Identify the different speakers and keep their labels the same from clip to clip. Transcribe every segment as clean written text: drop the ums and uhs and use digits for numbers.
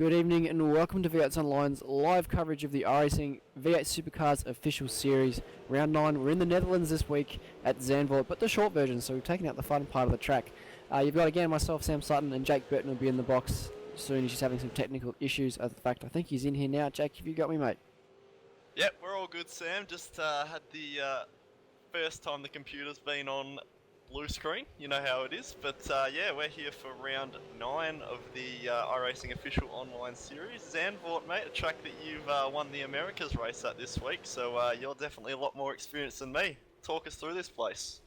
Speaker 1: Good evening and welcome to V8's Online's live coverage of the Iracing V8 Supercars official series. Round 9, we're in the Netherlands this week at Zandvoort, but the short version, so we've taken out the fun part of the track. You've got again myself, Sam Sutton, and Jake Burton will be in the box soon. He's just having some technical issues. In fact, I think he's in here now. Jake, have you got me, mate?
Speaker 2: Yep, we're all good, Sam. Just had the first time the computer's been on blue screen. You know how it is. But yeah, we're here for round 9 of the iRacing official online series. Zandvoort, mate, a track that you've won the Americas race at this week. So you're definitely a lot more experienced than me. Talk us through this place.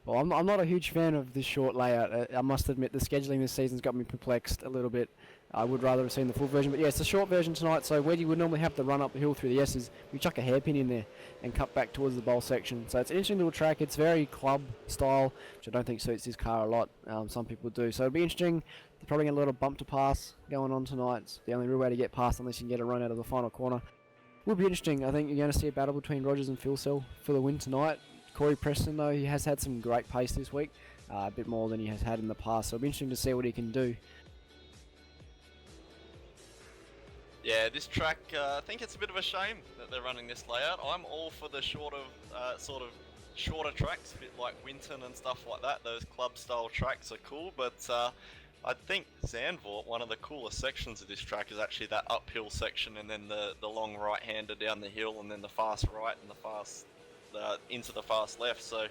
Speaker 1: Well, I'm not a huge fan of this short layout. I must admit, the scheduling this season's got me perplexed a little bit. I would rather have seen the full version, but yeah, it's a short version tonight, so where you would normally have to run up the hill through the S's, we chuck a hairpin in there and cut back towards the bowl section. So it's an interesting little track. It's very club style, which I don't think suits this car a lot. Some people do. So it'll be interesting. There's probably a lot of bump to pass going on tonight. It's the only real way to get past unless you can get a run out of the final corner. Will be interesting. I think you're going to see a battle between Rogers and Philcell for the win tonight. Corey Preston, though, he has had some great pace this week, a bit more than he has had in the past, so it'll be interesting to see what he can do.
Speaker 2: Yeah, this track, I think it's a bit of a shame that they're running this layout. I'm all for the shorter tracks, a bit like Winton and stuff like that. Those club-style tracks are cool, but I think Zandvoort, one of the coolest sections of this track is actually that uphill section, and then the long right-hander down the hill, and then the fast right and the fast into the fast left. So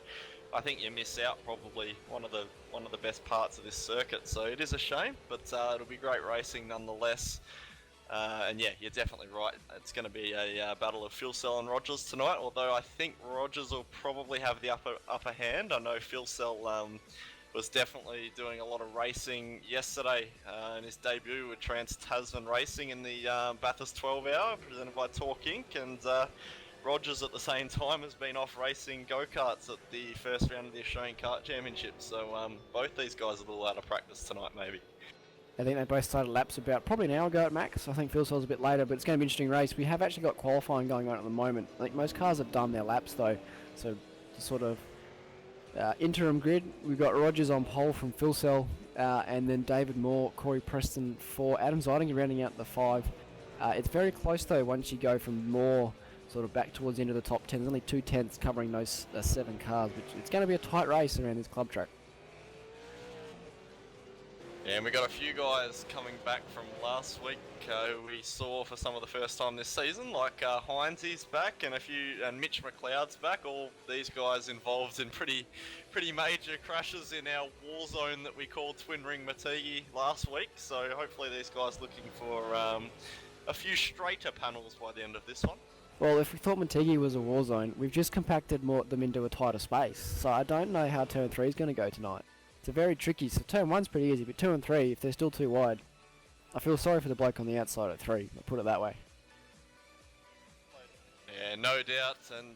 Speaker 2: I think you miss out probably one of the best parts of this circuit. So it is a shame, but it'll be great racing nonetheless. And yeah, you're definitely right. It's going to be a battle of Philcell and Rogers tonight. Although I think Rogers will probably have the upper hand. I know Philcell was definitely doing a lot of racing yesterday in his debut with Trans-Tasman Racing in the Bathurst 12 Hour presented by Torque Inc. And Rogers at the same time has been off racing go-karts at the first round of the Australian Kart Championship. So both these guys are a little out of practice tonight, maybe.
Speaker 1: I think they both started laps about probably an hour ago at max. I think Philcell's a bit later, but it's going to be an interesting race. We have actually got qualifying going on at the moment. I think most cars have done their laps though, so the sort of interim grid, we've got Rogers on pole from Philcell, and then David Moore, Corey Preston 4, Adam Ziding rounding out the 5. It's very close though once you go from Moore sort of back towards the end of the top 10. There's only 2 tenths covering those 7 cars, which it's going to be a tight race around this club track.
Speaker 2: Yeah, and we got a few guys coming back from last week who we saw for some of the first time this season, like Heinze's back and Mitch McLeod's back. All these guys involved in pretty major crashes in our war zone that we called Twin Ring Matigi last week. So hopefully these guys looking for a few straighter panels by the end of this one.
Speaker 1: Well, if we thought Matigi was a war zone, we've just compacted them into a tighter space, so I don't know how turn 3 is going to go tonight. It's a very tricky, so turn 1's pretty easy, but 2 and 3, if they're still too wide, I feel sorry for the bloke on the outside at 3, I'll put it that way.
Speaker 2: Yeah, no doubt, and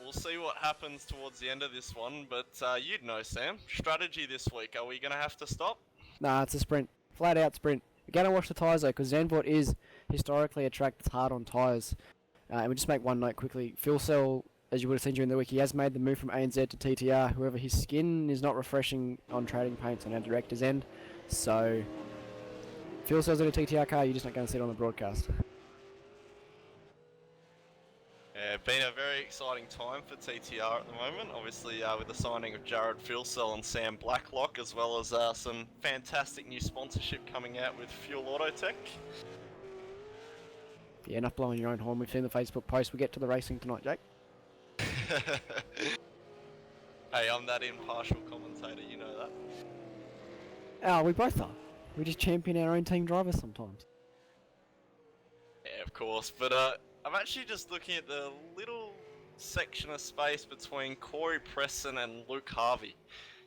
Speaker 2: we'll see what happens towards the end of this one, but you'd know, Sam, strategy this week, are we going to have to stop?
Speaker 1: Nah, it's a sprint, flat out sprint. We're going to watch the tyres though, because Zandvoort is historically a track that's hard on tyres. And we'll just make one note quickly. Philcell, as you would have seen during the week, he has made the move from ANZ to TTR. However, his skin is not refreshing on trading paints on our director's end. So, Philcell's in a TTR car, you're just not going to see it on the broadcast.
Speaker 2: Yeah, been a very exciting time for TTR at the moment. Obviously, with the signing of Jared Philcell and Sam Blacklock, as well as some fantastic new sponsorship coming out with Fuel Autotech.
Speaker 1: Yeah, enough blowing your own horn. We've seen the Facebook post. We get to the racing tonight, Jake.
Speaker 2: Hey, I'm that impartial commentator, you know that.
Speaker 1: Oh, we both are. We just champion our own team drivers sometimes.
Speaker 2: Yeah, of course, but I'm actually just looking at the little section of space between Corey Preston and Luke Harvey.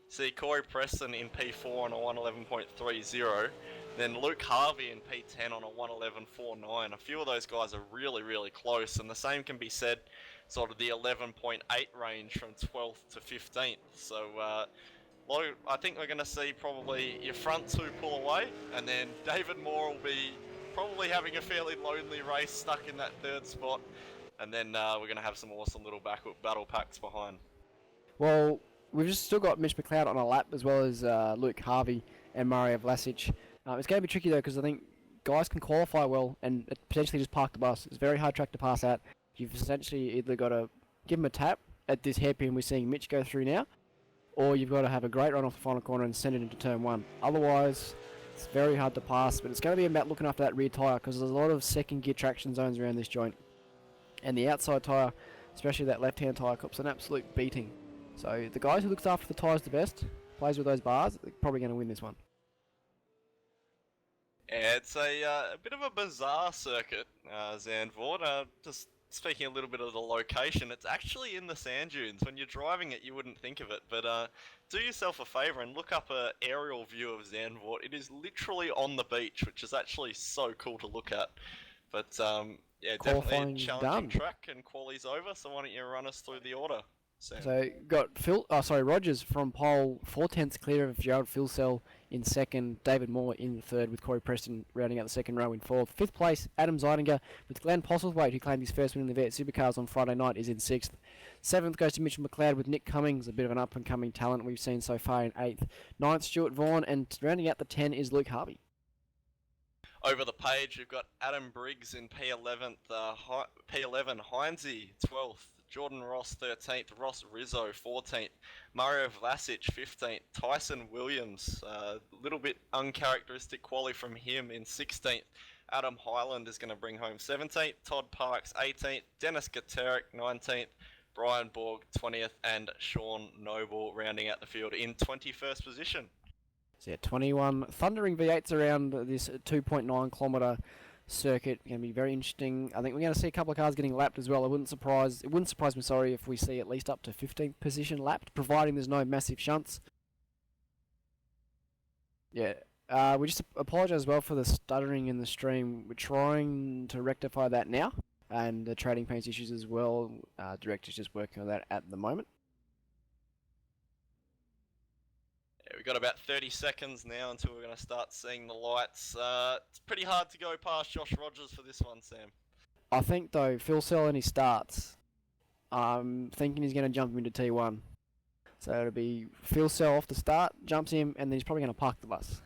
Speaker 2: See, Corey Preston in P4 on a 111.30, then Luke Harvey in P10 on a 111.49. A few of those guys are really close, and the same can be said sort of the 11.8 range from 12th to 15th. So I think we're going to see probably your front 2 pull away, and then David Moore will be probably having a fairly lonely race stuck in that 3rd spot, and then we're going to have some awesome little battle packs behind.
Speaker 1: Well, we've just still got Mitch McLeod on a lap, as well as Luke Harvey and Mario Vlasic. It's going to be tricky though because I think guys can qualify well and potentially just park the bus. It's a very hard track to pass at. You've essentially either got to give him a tap at this hairpin we're seeing Mitch go through now, or you've got to have a great run off the final corner and send it into turn 1. Otherwise, it's very hard to pass, but it's going to be about looking after that rear tyre because there's a lot of second gear traction zones around this joint. And the outside tyre, especially that left-hand tyre, cops an absolute beating. So the guys who looks after the tyres the best, plays with those bars, they're probably going to win this one.
Speaker 2: Yeah, it's a bit of a bizarre circuit, Zandvoort. Just speaking a little bit of the location, it's actually in the sand dunes. When you're driving it, you wouldn't think of it, but do yourself a favour and look up an aerial view of Zandvoort. It is literally on the beach, which is actually so cool to look at. But yeah, definitely a challenging track, and quali's over. So why don't you run us through the order, Sam?
Speaker 1: So got Rogers from pole, 4/10 clear of Gerald Philsell in second, David Moore in third, with Corey Preston rounding out the second row in fourth. Fifth place, Adam Zeidinger, with Glenn Postlethwaite, who claimed his first win in the Vet Supercars on Friday night, is in sixth. Seventh goes to Mitchell McLeod with Nick Cummings, a bit of an up-and-coming talent we've seen so far, in eighth. Ninth, Stuart Vaughan, and rounding out the 10 is Luke Harvey.
Speaker 2: Over the page, we've got Adam Briggs in P11th, P11 Heinze 12th, Jordan Ross 13th, Ross Rizzo 14th, Mario Vlasic 15th, Tyson Williams, a little bit uncharacteristic quali from him in 16th, Adam Highland is going to bring home 17th, Todd Parks 18th, Dennis Gaterick 19th, Brian Borg 20th, and Sean Noble rounding out the field in 21st position.
Speaker 1: So yeah, 21 thundering V8s around this 2.9 kilometre circuit. Going to be very interesting. I think we're going to see a couple of cars getting lapped as well. It wouldn't surprise me, if we see at least up to 15th position lapped, providing there's no massive shunts. Yeah, we just apologise as well for the stuttering in the stream. We're trying to rectify that now, and the trading paints issues as well. Director's just working on that at the moment.
Speaker 2: We've got about 30 seconds now until we're going to start seeing the lights. It's pretty hard to go past Josh Rogers for this one, Sam.
Speaker 1: I think, though, Philsell and his starts, I'm thinking he's going to jump him into T1. So it'll be Philsell off the start, jumps him, and then he's probably going to park the bus.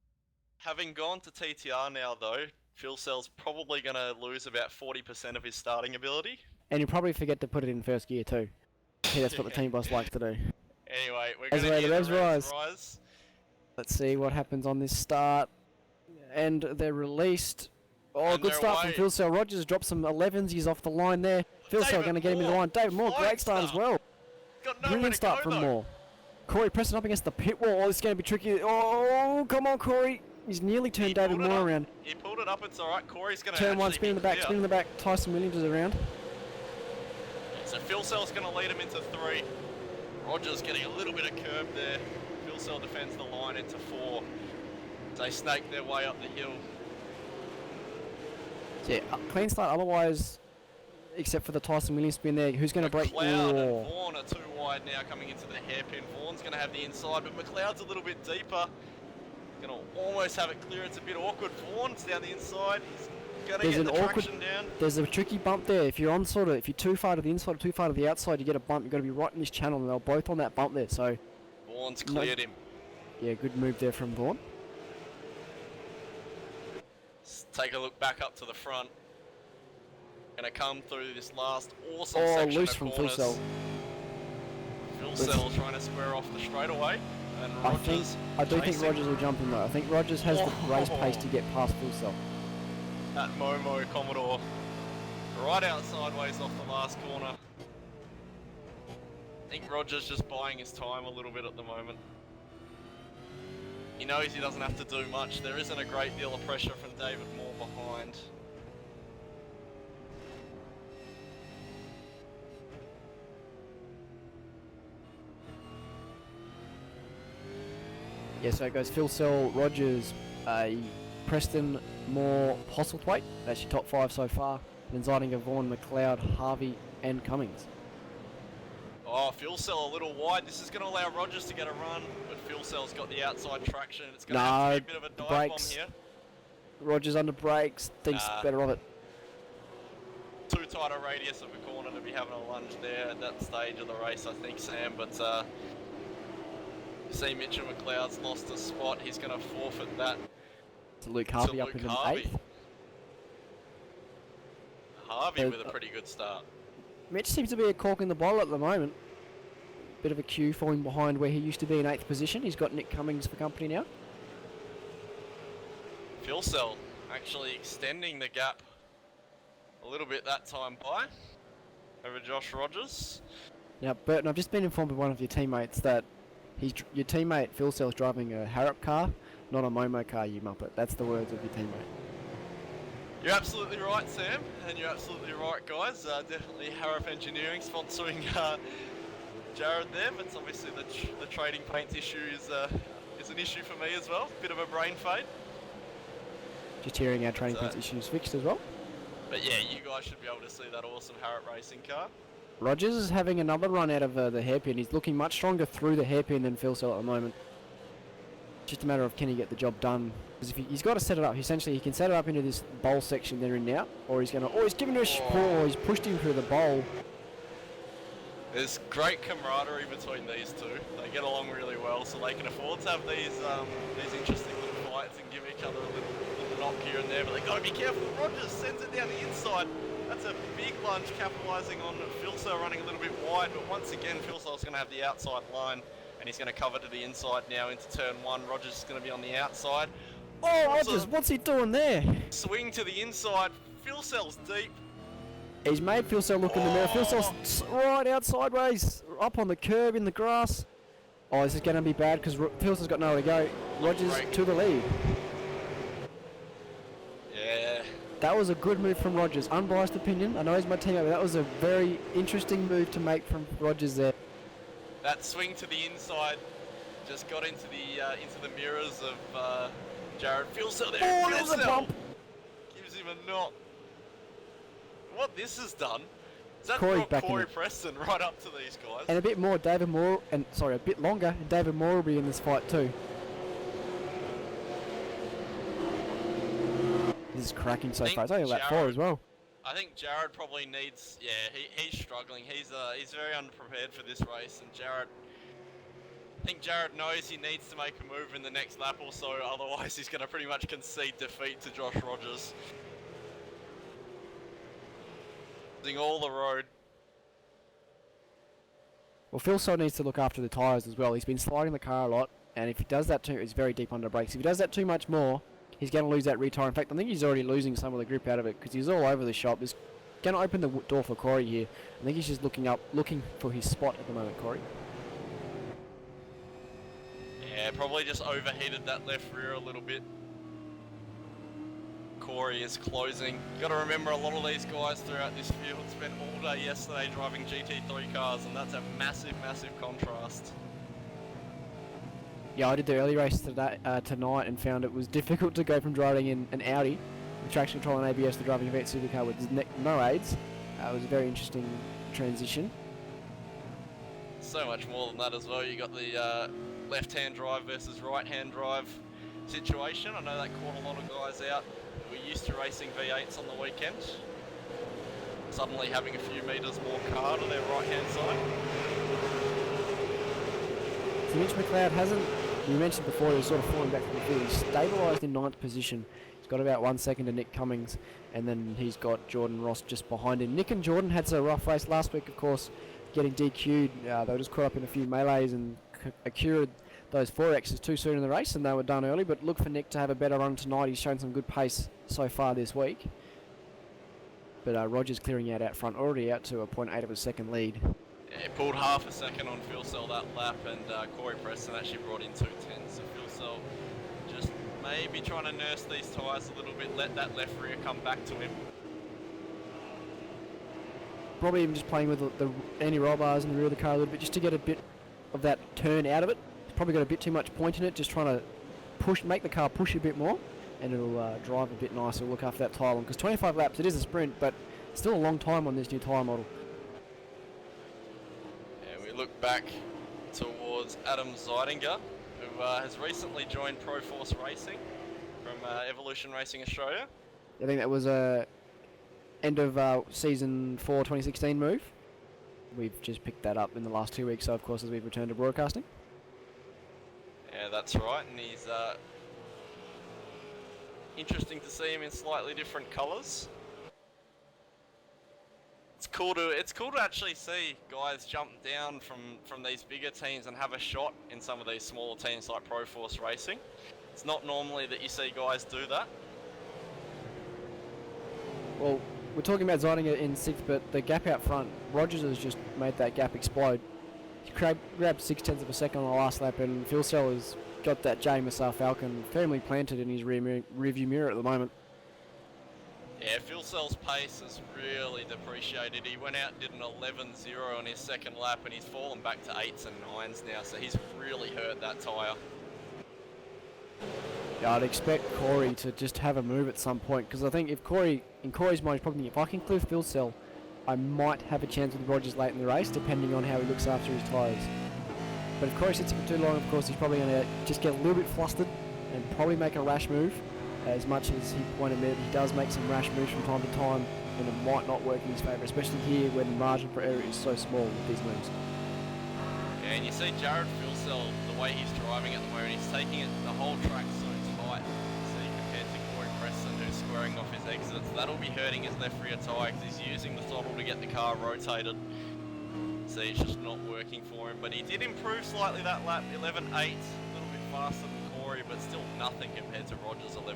Speaker 1: Having
Speaker 2: gone to TTR now, though, Philsell's probably going to lose about 40% of his starting ability.
Speaker 1: And he'll probably forget to put it in first gear, too. Yeah, that's what the team boss likes to do.
Speaker 2: Anyway, we're going to hear the revs rise.
Speaker 1: Let's see what happens on this start. And they're released. Oh, good start from Philsell. Rogers dropped some 11s. He's off the line there. Philsell going to get him in the line. David Moore, great start as well. Brilliant start from Moore. Corey pressing up against the pit wall. Oh, this is going to be tricky. Oh, come on, Corey. He's nearly turned David Moore around.
Speaker 2: He pulled it up. It's all right. Corey's going to
Speaker 1: turn one, spin in the back, spin in the back. Tyson Williams is around.
Speaker 2: So Philsell's going to lead him into 3. Rogers getting a little bit of curb there. Philsell defends the line into 4. They snake their way up the hill.
Speaker 1: Yeah, clean start otherwise, except for the Tyson Williams spin there. Who's going to break?
Speaker 2: McLeod and Vaughan are too wide now coming into the hairpin. Vaughan's going to have the inside, but McLeod's a little bit deeper. Going to almost have it clear. It's a bit awkward. Vaughan's down the inside. He's going to get the traction down.
Speaker 1: There's a tricky bump there. If you're if you're too far to the inside or too far to the outside, you get a bump. You've got to be right in this channel, and they're both on that bump there. So
Speaker 2: Vaughan's cleared him.
Speaker 1: Yeah, good move there from Vaughan.
Speaker 2: Let's take a look back up to the front. Going to come through this last awesome section
Speaker 1: loose
Speaker 2: of
Speaker 1: from
Speaker 2: corners.
Speaker 1: Philsell.
Speaker 2: Philsell trying to square off the straightaway. And Rogers
Speaker 1: I do think Rogers will jump in though. I think Rogers has the race pace to get past Philsell.
Speaker 2: That Momo Commodore right out sideways off the last corner. I think Rogers just buying his time a little bit at the moment. He knows he doesn't have to do much. There isn't a great deal of pressure from David Moore behind.
Speaker 1: Yeah, so it goes Philsell, Rogers, Preston, Moore, Postlethwaite. That's your top 5 so far. And then Zeidinger, Vaughan, McLeod, Harvey, and Cummings.
Speaker 2: Oh, Philsell a little wide. This is going to allow Rogers to get a run, but Philsell's got the outside traction. It's going to have to be a bit of a dive bomb here.
Speaker 1: Rogers under brakes, thinks better of it.
Speaker 2: Too tight a radius of a corner to be having a lunge there at that stage of the race, I think, Sam. But you see Mitchell McLeod's lost a spot. He's going to forfeit that
Speaker 1: to Luke
Speaker 2: to
Speaker 1: Harvey up
Speaker 2: Luke
Speaker 1: into
Speaker 2: Harvey.
Speaker 1: 8th.
Speaker 2: Harvey with a pretty good start.
Speaker 1: Mitch seems to be a cork in the bottle at the moment. Bit of a queue falling behind where he used to be in 8th position. He's got Nick Cummings for company now.
Speaker 2: Fuel Cell actually extending the gap a little bit that time by over Josh Rogers.
Speaker 1: Now, Burton, I've just been informed by one of your teammates that your teammate Phil Cell's driving a Harrop car, not a Momo car, you muppet. That's the words of your teammate.
Speaker 2: You're absolutely right, Sam, and you're absolutely right, guys. Definitely Harrop Engineering sponsoring Jared there, but it's obviously the trading paints issue is an issue for me as well. Bit of a brain fade.
Speaker 1: Just hearing our training points issues fixed as well.
Speaker 2: But yeah, you guys should be able to see that awesome Harrop racing car.
Speaker 1: Rogers is having another run out of the hairpin. He's looking much stronger through the hairpin than Phil Cell at the moment. Just a matter of can he get the job done. Because if he's got to set it up. Essentially, he can set it up into this bowl section they're in now, or he's going to. Oh, he's giving it a he's pushed him through the bowl.
Speaker 2: There's great camaraderie between these two. They get along really well, so they can afford to have these interesting little fights and give each other a little knock here and there. But they got to be careful. Rogers sends it down the inside. That's a big lunge, capitalising on Phil Cell running a little bit wide. But once again, Phil Cell's going to have the outside line, and he's going to cover to the inside now into turn 1. Rogers is going to be on the outside.
Speaker 1: Oh, Rogers, what's he doing there?
Speaker 2: Swing to the inside. Phil Cell's deep.
Speaker 1: He's made Phil Cell look in the mirror. Phil Cell's right out sideways, up on the curb in the grass. Oh, this is going to be bad because Phil Cell's got nowhere to go. Rogers to the lead.
Speaker 2: Yeah.
Speaker 1: That was a good move from Rogers. Unbiased opinion. I know he's my teammate, but that was a very interesting move to make from Rogers there.
Speaker 2: That swing to the inside just got into the mirrors of Jared. Phil Cell there.
Speaker 1: Oh, there's a bump.
Speaker 2: Gives him a knot. What this has done is that
Speaker 1: Corey
Speaker 2: brought Corey Preston right up to these guys.
Speaker 1: And a bit more, a bit longer, David Moore will be in this fight too. This is cracking so far. It's only lap 4 as well.
Speaker 2: I think Jared probably needs. Yeah, he's struggling. He's very unprepared for this race, and I think Jared knows he needs to make a move in the next lap or so. Otherwise, he's going to pretty much concede defeat to Josh Rogers. All the road.
Speaker 1: Well, Phil Cell needs to look after the tyres as well. He's been sliding the car a lot, and if he does that too, he's very deep under brakes. If he does that too much more, he's going to lose that retire. In fact, I think he's already losing some of the grip out of it because he's all over the shop. He's going to open the door for Corey here. I think he's just looking for his spot at the moment, Corey.
Speaker 2: Yeah, probably just overheated that left rear a little bit. Corey is closing. You got to remember, a lot of these guys throughout this field spent all day yesterday driving GT3 cars, and that's a massive, massive contrast.
Speaker 1: Yeah, I did the early race tonight and found it was difficult to go from driving in an Audi with traction control and ABS to driving a V8 Supercar with no aids. It was a very interesting transition.
Speaker 2: So much more than that as well. You got the left-hand drive versus right-hand drive situation. I know that caught a lot of guys out. We're used to racing V8s on the weekend. Suddenly having a few metres more car to their right-hand side.
Speaker 1: So Mitch McLeod hasn't, you mentioned before, he was sort of falling back from the field. He's stabilised in 9th position. He's got about 1 second to Nick Cummings, and then he's got Jordan Ross just behind him. Nick and Jordan had a rough race last week, of course, getting DQ'd. They were just caught up in a few melees and accrued those 4Xs too soon in the race, and they were done early. But look for Nick to have a better run tonight. He's shown some good pace so far this week. But Rogers clearing out front, already out to a 0.8 of a second lead.
Speaker 2: Yeah, pulled half a second on Phil Cell that lap, and Corey Preston actually brought in 2:10. So Phil Cell just maybe trying to nurse these tyres a little bit, let that left rear come back to him.
Speaker 1: Probably even just playing with the anti-roll bars in the rear of the car a little bit, just to get a bit of that turn out of it. He's probably got a bit too much point in it, just trying to make the car push a bit more, and it'll drive a bit nicer, look after that tyre long. Because 25 laps, it is a sprint, but still a long time on this new tyre model.
Speaker 2: Yeah, we look back towards Adam Zeidinger, who has recently joined Proforce Racing from Evolution Racing Australia.
Speaker 1: I think that was a end of season 4 2016 move. We've just picked that up in the last 2 weeks, so of course, as we've returned to broadcasting.
Speaker 2: Yeah, that's right, and he's interesting to see him in slightly different colours. It's cool to actually see guys jump down from these bigger teams and have a shot in some of these smaller teams like Pro Force Racing. It's not normally that you see guys do that.
Speaker 1: Well, we're talking about Zeidinger in 6th, but the gap out front, Rogers has just made that gap explode. He grabbed 0.6 of a second on the last lap, and Phil Sellers got that JMSR Falcon firmly planted in his rearview mirror at the moment.
Speaker 2: Yeah, Phil Sell's pace has really depreciated. He went out and did an 11.0 on his second lap, and he's fallen back to 8s and 9s now, so he's really hurt that tyre.
Speaker 1: Yeah, I'd expect Corey to just have a move at some point, because I think if Corey, in Corey's mind, he's probably thinking, if I can clear Phil Sell, I might have a chance with Rogers late in the race, depending on how he looks after his tyres. But if Corey sits for too long, of course, he's probably going to just get a little bit flustered and probably make a rash move. As much as he pointed out, he does make some rash moves from time to time, and it might not work in his favour, especially here when the margin for error is so small with these moves.
Speaker 2: Yeah, and you see Jared Philsell, the way he's driving at the moment, he's taking it the whole track so tight. See, compared to Corey Preston, who's squaring off his exits, that'll be hurting his left rear tyre because he's using the throttle to get the car rotated. See, it's just not working for him, but he did improve slightly that lap, 11.8, a little bit faster than Corey, but still nothing compared to Rogers' 11.3.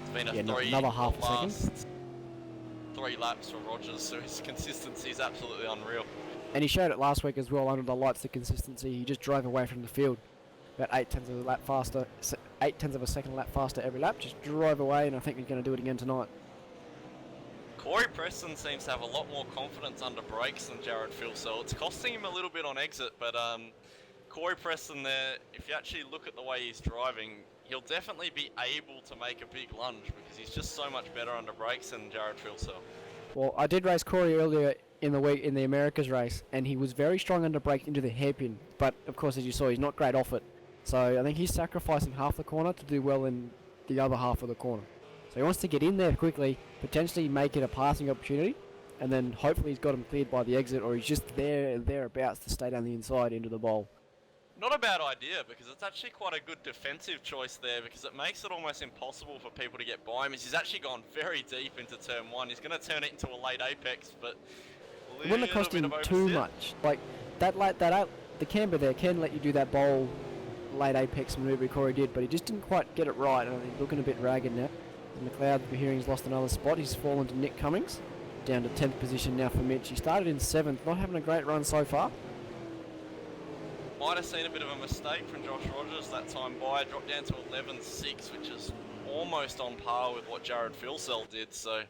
Speaker 2: It's been
Speaker 1: another half a second.
Speaker 2: 3 laps for Rogers, so his consistency is absolutely unreal.
Speaker 1: And he showed it last week as well under the lights, the consistency. He just drove away from the field about 0.8 of a lap faster, 0.8 of a second lap faster every lap. Just drove away, and I think he's going to do it again tonight.
Speaker 2: Corey Preston seems to have a lot more confidence under brakes than Jared Philsell. It's costing him a little bit on exit, but Corey Preston there, if you actually look at the way he's driving, he'll definitely be able to make a big lunge because he's just so much better under brakes than Jared Philsell. Well,
Speaker 1: I did race Corey earlier in the week in the Americas race, and he was very strong under brake into the hairpin, but of course, as you saw, he's not great off it. So I think he's sacrificing half the corner to do well in the other half of the corner. So he wants to get in there quickly, potentially make it a passing opportunity, and then hopefully he's got him cleared by the exit, or he's just thereabouts to stay down the inside into the bowl.
Speaker 2: Not a bad idea, because it's actually quite a good defensive choice there, because it makes it almost impossible for people to get by him. He's actually gone very deep into turn 1. He's going to turn it into a late apex, but
Speaker 1: it wouldn't have cost him too much. Like the camber there can let you do that bowl late apex maneuver Corey did, but he just didn't quite get it right, and he's looking a bit ragged now. McLeod, we're hearing, he's lost another spot. He's fallen to Nick Cummings, down to 10th position now for Mitch. He started in 7th, not having a great run so far.
Speaker 2: Might have seen a bit of a mistake from Josh Rogers that time by. Dropped down to 11.6, which is almost on par with what Jared Philsell did. So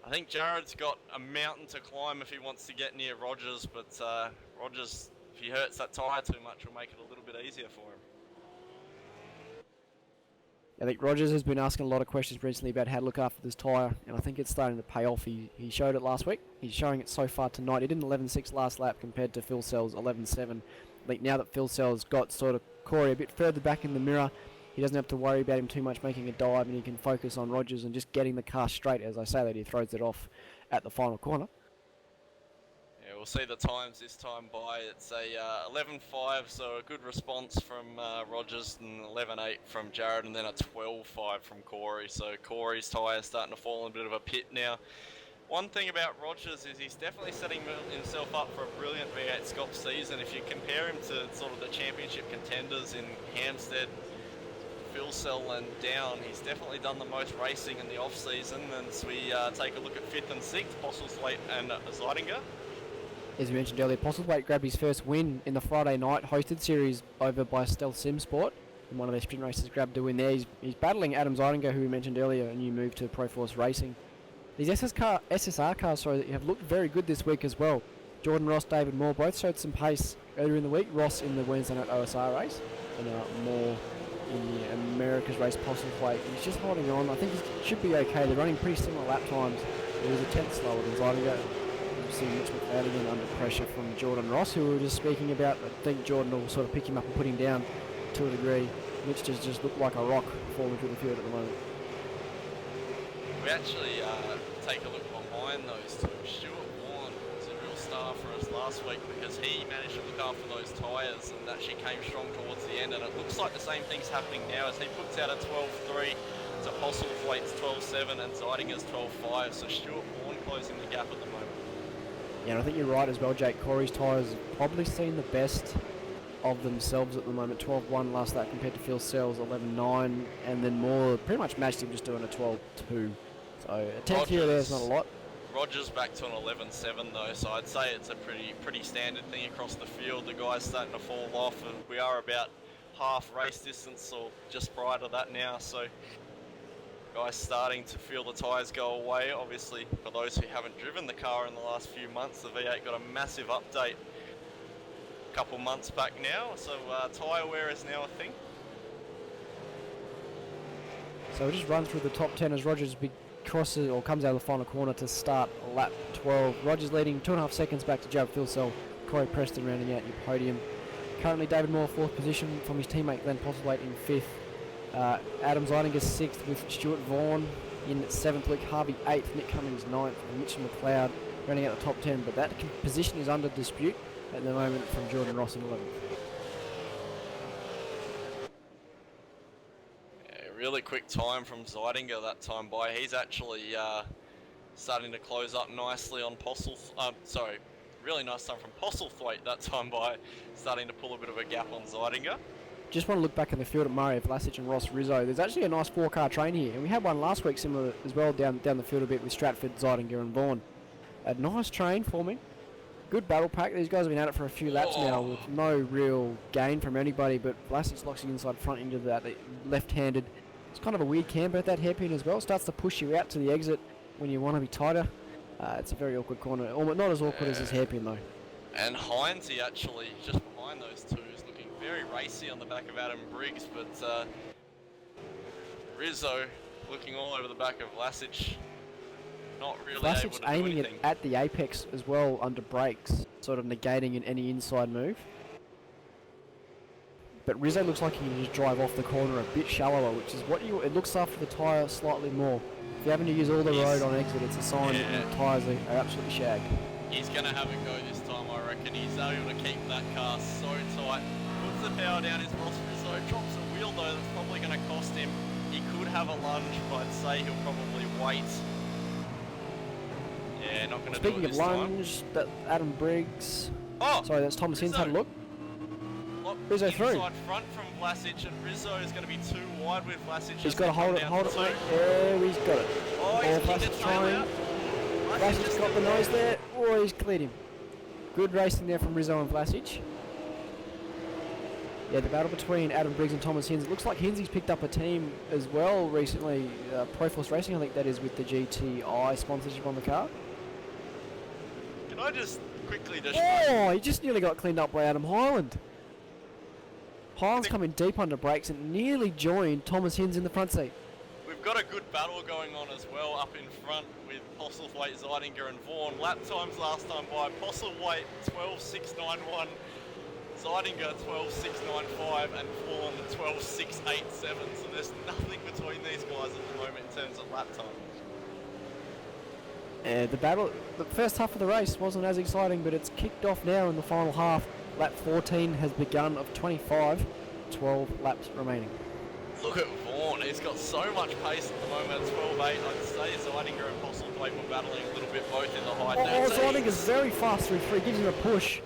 Speaker 2: I think Jared's got a mountain to climb if he wants to get near Rogers, but Rogers, if he hurts that tyre too much, will make it a little bit easier for him.
Speaker 1: I think Rogers has been asking a lot of questions recently about how to look after this tyre, and I think it's starting to pay off. He showed it last week. He's showing it so far tonight. He did an 11.6 last lap compared to Phil Sell's 11.7. I think now that Phil Sell's got sort of Corey a bit further back in the mirror, he doesn't have to worry about him too much making a dive, and he can focus on Rogers and just getting the car straight. As I say that, he throws it off at the final corner.
Speaker 2: Yeah, we'll see the times this time by. It's a 11.5, so a good response from Rogers, and 11.8 from Jared, and then a 12.5 from Corey. So Corey's tyre's starting to fall in a bit of a pit now. One thing about Rogers is he's definitely setting himself up for a brilliant V8 Scop season. If you compare him to sort of the championship contenders in Hampstead, Philsell and Down, he's definitely done the most racing in the off-season. And so we take a look at 5th and 6th, Postlethwaite and Zeidinger.
Speaker 1: As we mentioned earlier, Postlethwaite grabbed his first win in the Friday night hosted series over by Stealth Sim Sport. In one of their sprint races, grabbed a win there. He's battling Adam Zeidinger, who we mentioned earlier, a new move to Pro Force Racing. These SSR cars have looked very good this week as well. Jordan Ross, David Moore both showed some pace earlier in the week. Ross in the Wednesday night OSR race, and Moore in the America's race Postlethwaite. He's just holding on. I think he should be okay. They're running pretty similar lap times. It was a tenth slower than Zeidinger. We've seen Mitch McLeod again under pressure from Jordan Ross, who we were just speaking about. I think Jordan will sort of pick him up and put him down to a degree. Mitch just looked like a rock falling through the field at the moment.
Speaker 2: We actually take a look behind those two. Stuart Warren is a real star car for us last week because he managed to look after those tyres and actually came strong towards the end, and it looks like the same thing's happening now as he puts out a 12.3 to Postlethwaite's 12.7 and Zeidinger's 12.5, so Stuart Vaughan closing the gap at the moment.
Speaker 1: Yeah, and I think you're right as well, Jake. Corey's tyres have probably seen the best of themselves at the moment. 12.1 last lap compared to Phil Sell's 11.9, and then more pretty much matched him just doing a 12.2. So a tenth here or there is not a lot.
Speaker 2: Rogers back to an 11.7 though, so I'd say it's a pretty standard thing across the field. The guy's starting to fall off, and we are about half race distance or just prior to that now, so guys starting to feel the tyres go away. Obviously, for those who haven't driven the car in the last few months, the V8 got a massive update a couple months back now, so tyre wear is now a thing.
Speaker 1: So we'll just run through the top 10 as Rogers crosses or comes out of the final corner to start lap 12. Rogers leading 2.5 seconds back to Jared Philsell. Corey Preston rounding out your podium. Currently David Moore 4th position from his teammate Glenn Postlethwaite in 5th. Adam Zeidinger 6th with Stuart Vaughan in 7th. Luke Harvey 8th. Nick Cummings 9th. And Mitchell McLeod rounding out the top 10. But that position is under dispute at the moment from Jordan Ross in 11th.
Speaker 2: Really quick time from Zeidinger that time by. He's actually starting to close up nicely on really nice time from Postlethwaite that time by, starting to pull a bit of a gap on Zeidinger.
Speaker 1: Just want to look back in the field at Murray, Vlasic and Ross Rizzo. There's actually a nice 4-car train here, and we had one last week similar as well down the field a bit with Stratford, Zeidinger and Vaughan. A nice train forming. Good battle pack. These guys have been at it for a few laps now with no real gain from anybody, but Vlasic locks the inside front into that left-handed. It's kind of a weird camber at that hairpin as well. Starts to push you out to the exit when you want to be tighter. It's a very awkward corner. Not as awkward as his hairpin though.
Speaker 2: And Heinze actually just behind those two is looking very racy on the back of Adam Briggs, but Rizzo looking all over the back of Vlasic. Not really able to do
Speaker 1: aiming
Speaker 2: anything.
Speaker 1: it at the apex as well under brakes, sort of negating any inside move. But Rizzo looks like he can just drive off the corner a bit shallower, which is what it looks after the tyre slightly more. If you're having to use all the road on exit, it's a sign that the tyres are absolutely shagged.
Speaker 2: He's going to have a go this time, I reckon. He's able to keep that car so tight. Puts the power down his Ross Rizzo, drops a wheel though, that's probably going to cost him. He could have a lunge, but I'd say he'll probably wait. Yeah, not going to do it this time.
Speaker 1: Speaking of lunge, that Adam Briggs...
Speaker 2: Oh!
Speaker 1: Sorry, that's Thomas Hinz. Had a look. Rizzo through.
Speaker 2: Inside front from Vlasic, and Rizzo is going to be too wide with Vlasic.
Speaker 1: He's got to hold it, mate. Yeah, he's got it.
Speaker 2: Oh, he's
Speaker 1: Vlasic trying. Vlasic's got the nose there. Oh, he's cleared him. Good racing there from Rizzo and Vlasic. Yeah, the battle between Adam Briggs and Thomas Hinz. It looks like Hinzy's picked up a team as well recently. Proforce Racing, I think that is, with the GTI sponsorship on the car.
Speaker 2: Can I just quickly just...
Speaker 1: Oh, he just nearly got cleaned up by Adam Hyland. Hyland's coming deep under brakes and nearly joined Thomas Hinz in the front seat.
Speaker 2: We've got a good battle going on as well up in front with Postlethwaite, Zeidinger and Vaughan. Lap times last time by Postlethwaite 12.691, Zeidinger 12.695 and Vaughan 12.687. So there's nothing between these guys at the moment in terms of lap time.
Speaker 1: Yeah, the first half of the race wasn't as exciting, but it's kicked off now in the final half. Lap 14 has begun of 25, 12 laps remaining.
Speaker 2: Look at Vaughan, he's got so much pace at the moment at 12.8. I'd say Zeidinger and Postlethwaite were battling a little bit both in the high 13s.
Speaker 1: Zeidinger's very fast through 3, gives him a push.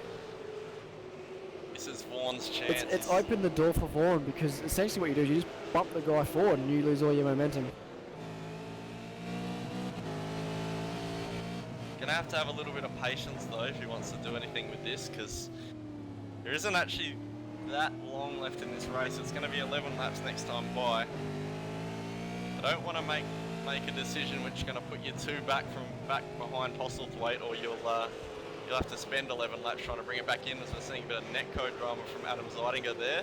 Speaker 2: This is Vaughan's chance.
Speaker 1: It's opened the door for Vaughan, because essentially what you do is you just bump the guy forward and you lose all your momentum.
Speaker 2: Gonna have to have a little bit of patience though if he wants to do anything with this, because there isn't actually that long left in this race. It's going to be 11 laps next time by. I don't want to make a decision which is going to put you two back behind Postlethwaite, or you'll have to spend 11 laps trying to bring it back in, as we're seeing a bit of netcode drama from Adam Zeidinger there.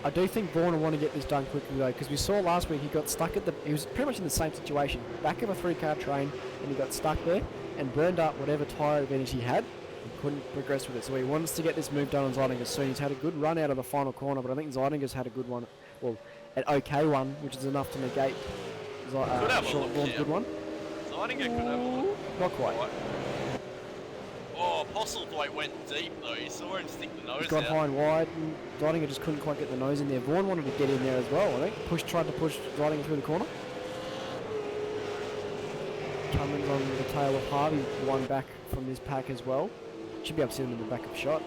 Speaker 1: I do think Vaughan will want to get this done quickly though, because we saw last week he got stuck he was pretty much in the same situation, back of a 3-car train, and he got stuck there and burned up whatever tyre advantage he had. Couldn't progress with it, so he wants to get this move done on Zeidinger soon. He's had a good run out of the final corner, but I think Zeidinger's had a good one, well, an okay one, which is enough to negate Vaughan's good one.
Speaker 2: Zeidinger could have a look.
Speaker 1: Not quite.
Speaker 2: Postlethwaite went deep though. You saw him stick the nose
Speaker 1: He's gone
Speaker 2: out.
Speaker 1: high and wide, and Zeidinger just couldn't quite get the nose in there. Vaughan wanted to get in there as well, I think. Tried to push Zeidinger through the corner. Cummins on the tail of Harvey, one back from this pack as well. Should be able to see him in the back of shot.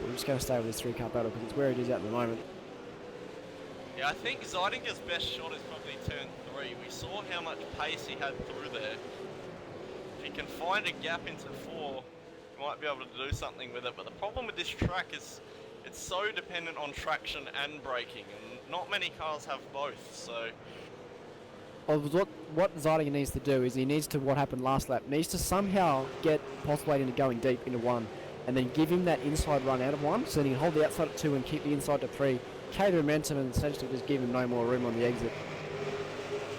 Speaker 1: But we're just going to stay with this 3-car battle because it's where it is at the moment.
Speaker 2: Yeah, I think Zeidinger's best shot is probably turn 3. We saw how much pace he had through there. If he can find a gap into 4, he might be able to do something with it. But the problem with this track is it's so dependent on traction and braking, and not many cars have both, so...
Speaker 1: Well, what Zeidinger needs to do is he needs to, what happened last lap, needs to somehow get Postlethwaite into going deep into 1, and then give him that inside run out of 1, so that he can hold the outside at 2 and keep the inside to 3, carry the momentum and essentially just give him no more room on the exit.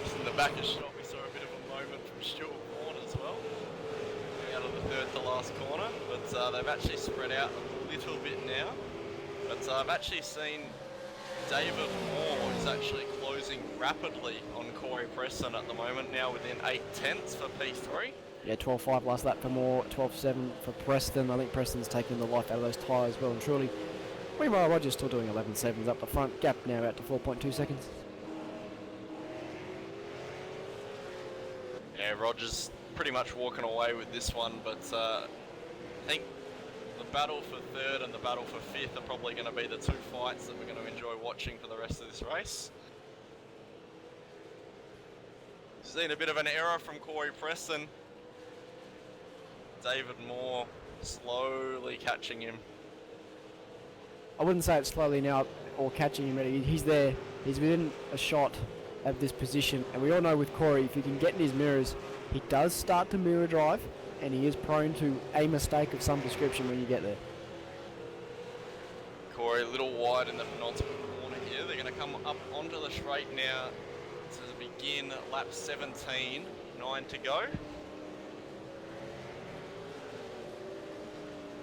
Speaker 2: Just in the back of shot, we saw a bit of a moment from Stuart Vaughan as well, coming out of the third to last corner, but they've actually spread out a little bit now. But I've actually seen David Moore is actually closing rapidly on Corey Preston at the moment, now within 8/10 for P3.
Speaker 1: Yeah, 12.5 last lap for Moore, 12.7 for Preston. I think Preston's taking the life out of those tyres well and truly. Meanwhile, Rogers still doing 11.7s up the front. Gap now out to 4.2 seconds.
Speaker 2: Yeah, Rogers pretty much walking away with this one, but I think the battle for 3rd and the battle for 5th are probably going to be the 2 fights that we're going to enjoy watching for the rest of this race. Seen a bit of an error from Corey Preston. David Moore slowly catching him.
Speaker 1: I wouldn't say it's slowly now or catching him. He's there. He's within a shot of this position. And we all know with Corey, if he can get in his mirrors, he does start to mirror drive. And he is prone to a mistake of some description when you get there.
Speaker 2: Corey a little wide in the penultimate corner here. They're going to come up onto the straight now to begin lap 17, 9 to go.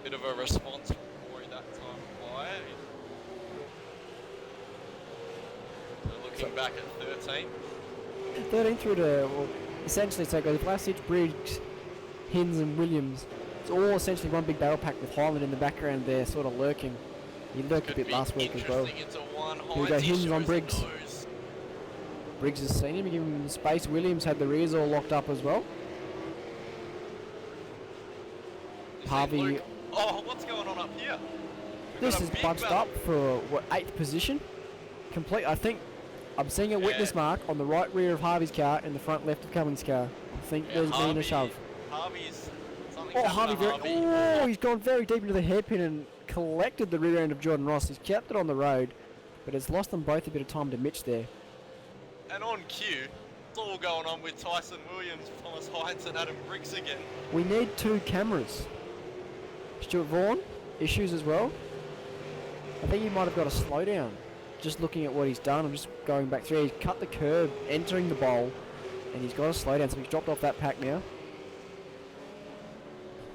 Speaker 2: Bit of a response from Corey that time by. So looking back at 13.
Speaker 1: 13 through to, well, essentially, so it goes Vlasic, Briggs, Hinds and Williams. It's all essentially one big barrel pack with Highland in the background there, sort of lurking. He lurked a bit last week as well. Here we go, Hinds on Briggs. Briggs has seen him, he gave him space. Williams had the rears all locked up as well. Harvey.
Speaker 2: Oh, what's going on up here?
Speaker 1: This is bunched up for what, 8th position. Complete. I think I'm seeing a witness mark on the right rear of Harvey's car and the front left of Cummings' car. I think there's been a shove.
Speaker 2: Harvey's.
Speaker 1: Oh, he's gone very deep into the hairpin and collected the rear end of Jordan Ross. He's kept it on the road, but it's lost them both a bit of time to Mitch there.
Speaker 2: And on cue, it's all going on with Tyson Williams, Thomas Hines and Adam Briggs again.
Speaker 1: We need 2 cameras. Stuart Vaughan, issues as well. I think he might have got a slowdown. Just looking at what he's done, I'm just going back through. He's cut the curb, entering the bowl, and he's got a slowdown, so he's dropped off that pack now.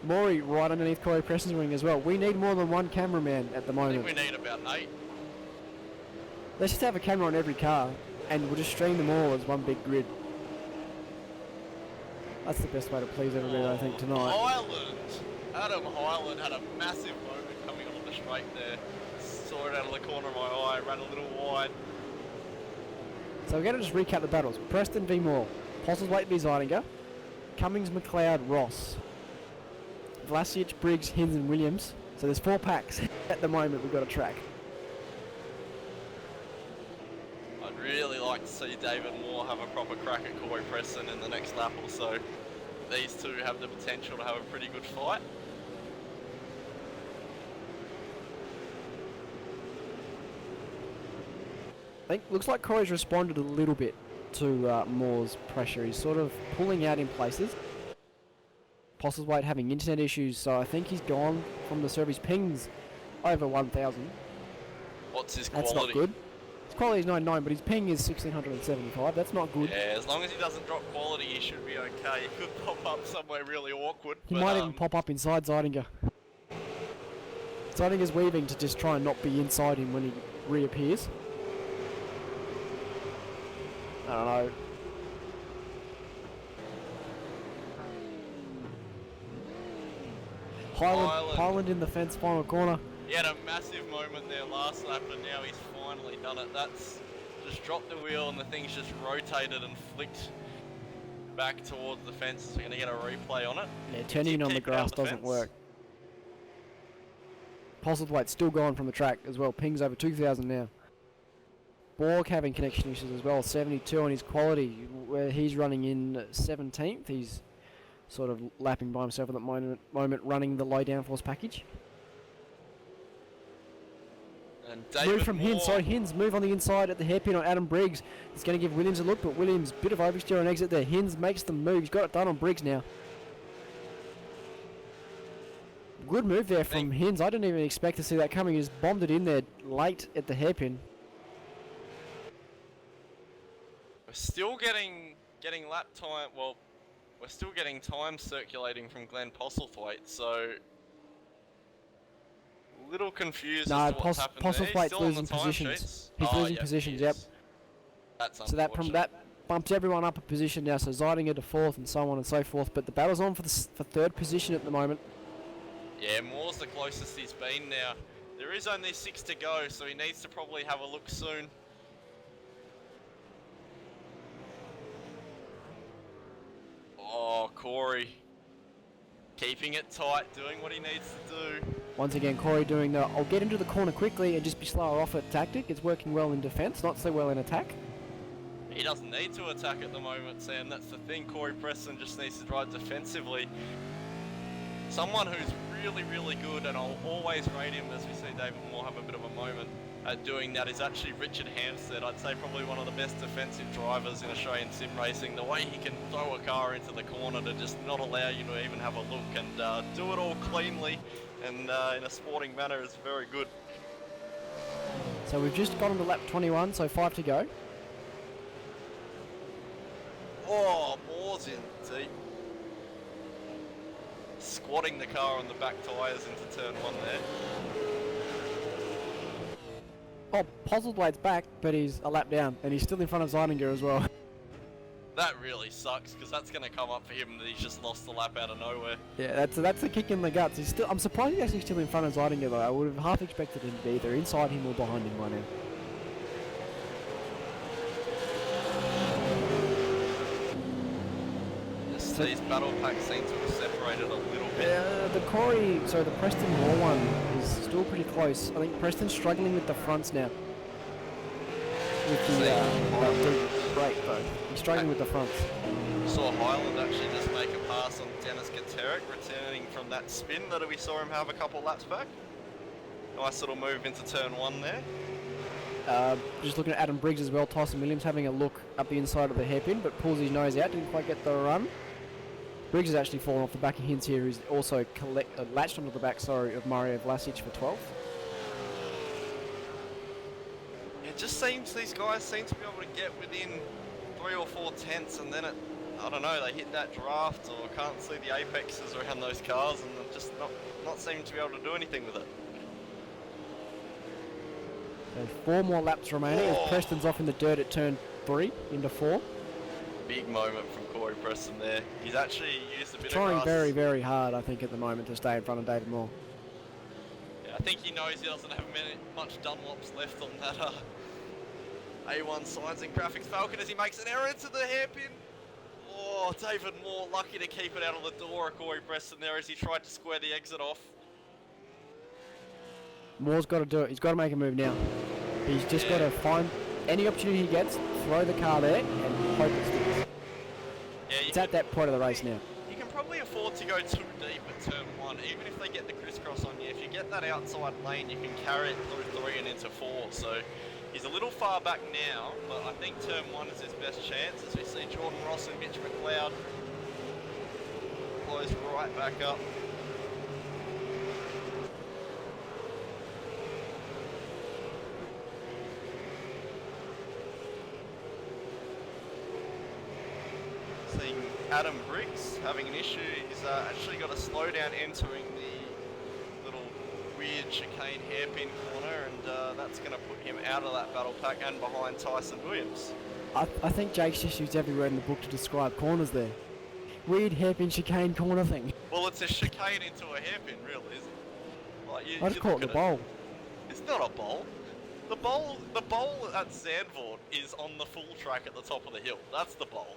Speaker 1: Maury right underneath Corey Preston's wing as well. We need more than 1 cameraman at the moment.
Speaker 2: I think we need about 8.
Speaker 1: Let's just have a camera on every car, and we'll just stream them all as one big grid. That's the best way to please everybody, I think, tonight.
Speaker 2: Adam Highland had a massive moment coming on the straight there. Saw it out of the corner of my eye, ran a little wide.
Speaker 1: So we're going to just recap the battles. Preston v Moore, Postlethwaite v Zeidinger, Cummings, McLeod, Ross, Vlasic, Briggs, Hinds and Williams. So there's 4 packs at the moment we've got a track.
Speaker 2: I'd really like to see David Moore have a proper crack at Corey Preston in the next lap or so. These 2 have the potential to have a pretty good fight.
Speaker 1: I think looks like Corey's responded a little bit to Moore's pressure. He's sort of pulling out in places. Postlethwaite having internet issues, so I think he's gone from the service pings over 1,000.
Speaker 2: What's his quality?
Speaker 1: That's not good. His quality is 99, but his ping is 1,675. That's not good.
Speaker 2: Yeah, as long as he doesn't drop quality, he should be okay. He could pop up somewhere really awkward.
Speaker 1: He might even pop up inside Zeidinger. Zeidinger's weaving to just try and not be inside him when he reappears. I don't know. Highland in the fence, final corner.
Speaker 2: He had a massive moment there last lap, and now he's finally done it. That's just dropped the wheel, and the thing's just rotated and flicked back towards the fence. So we're going to get a replay on it.
Speaker 1: Yeah, turning on the grass doesn't work. Postlethwaite's still gone from the track as well. Ping's over 2,000 now. Borg having connection issues as well. 72 on his quality, where he's running in 17th. He's sort of lapping by himself at that moment running the low downforce package.
Speaker 2: And David
Speaker 1: move from Hinz, sorry, Hinz, move on the inside at the hairpin on Adam Briggs. It's going to give Williams a look, but Williams, bit of oversteer on exit there. Hinz makes the move, he's got it done on Briggs now. Good move there from Hinz, I didn't even expect to see that coming, he just bombed it in there late at the hairpin.
Speaker 2: We're still getting lap time, well, we're still getting time circulating from Glenn Postlethwaite, so a little confused as to what's happened there.
Speaker 1: Postlethwaite's losing positions. He's losing positions, yep.
Speaker 2: That's
Speaker 1: so that bumps everyone up a position now, so Zeidinger to 4th and so on and so forth, but the battle's on for 3rd position at the moment.
Speaker 2: Yeah, Moore's the closest he's been now. There is only 6 to go, so he needs to probably have a look soon. Oh, Corey. Keeping it tight, doing what he needs to do.
Speaker 1: Once again, Corey doing the, I'll get into the corner quickly and just be slower off it tactic. It's working well in defence, not so well in attack.
Speaker 2: He doesn't need to attack at the moment, Sam. That's the thing. Corey Preston just needs to drive defensively. Someone who's really, really good, and I'll always rate him as we see David Moore have a bit of a moment at doing that, is actually Richard Hampstead. I'd say probably one of the best defensive drivers in Australian sim racing. The way he can throw a car into the corner to just not allow you to even have a look and do it all cleanly and in a sporting manner is very good.
Speaker 1: So we've just got on to lap 21, so 5 to go.
Speaker 2: Oh, Moore's in deep. Squatting the car on the back tyres into turn 1 there.
Speaker 1: Oh, Postlethwaite's back, but he's a lap down, and he's still in front of Zeidinger as well.
Speaker 2: That really sucks, because that's going to come up for him that he's just lost the lap out of nowhere.
Speaker 1: Yeah, that's a kick in the guts. He's still. I'm surprised he's actually still in front of Zeidinger though. I would have half expected him to be either inside him or behind him by now.
Speaker 2: These battle packs seem to have separated a little bit.
Speaker 1: The Preston Moore one is still pretty close. I think Preston's struggling with the fronts now. With the brake though. He's struggling with the fronts.
Speaker 2: Saw Highland actually just make a pass on Dennis Katerick, returning from that spin that we saw him have a couple laps back. Nice little move into turn 1 there.
Speaker 1: Just looking at Adam Briggs as well. Tyson Williams having a look up the inside of the hairpin, but pulls his nose out. Didn't quite get the run. Briggs has actually fallen off the back of Hinz here, who's also latched onto the back, of Mario Vlasic for 12th.
Speaker 2: It just seems these guys seem to be able to get within 3 or 4 tenths, and then I don't know, they hit that draft or can't see the apexes around those cars and they're just not seem to be able to do anything with it.
Speaker 1: So 4 more laps remaining as Preston's off in the dirt at turn 3 into 4.
Speaker 2: Big moment from Corey Preston there. He's actually used a bit
Speaker 1: trying
Speaker 2: of grass.
Speaker 1: very, very hard, I think, at the moment to stay in front of David Moore.
Speaker 2: Yeah, I think he knows he doesn't have much Dunlops left on that A1 Signs and Graphics Falcon as he makes an error into the hairpin. Oh, David Moore lucky to keep it out of the door of Corey Preston there as he tried to square the exit off.
Speaker 1: Moore's got to do it. He's got to make a move now. He's just got to find any opportunity he gets, throw the car there, and hope it sticks.
Speaker 2: Yeah,
Speaker 1: it's at that point of the race now.
Speaker 2: You can probably afford to go too deep at turn 1, even if they get the crisscross on you. If you get that outside lane, you can carry it through 3 and into 4. So he's a little far back now, but I think turn 1 is his best chance as we see Jordan Ross and Mitch McLeod close right back up. Seeing Adam Briggs having an issue. He's actually got a slowdown entering the little weird chicane hairpin corner, and that's going to put him out of that battle pack and behind Tyson Williams.
Speaker 1: I think Jake's just used every word in the book to describe corners there. weird hairpin chicane corner thing.
Speaker 2: Well, it's a chicane into a hairpin, really, isn't it? Like,
Speaker 1: I just call it the bowl.
Speaker 2: It's not a bowl. The bowl at Zandvoort is on the full track at the top of the hill. That's the bowl.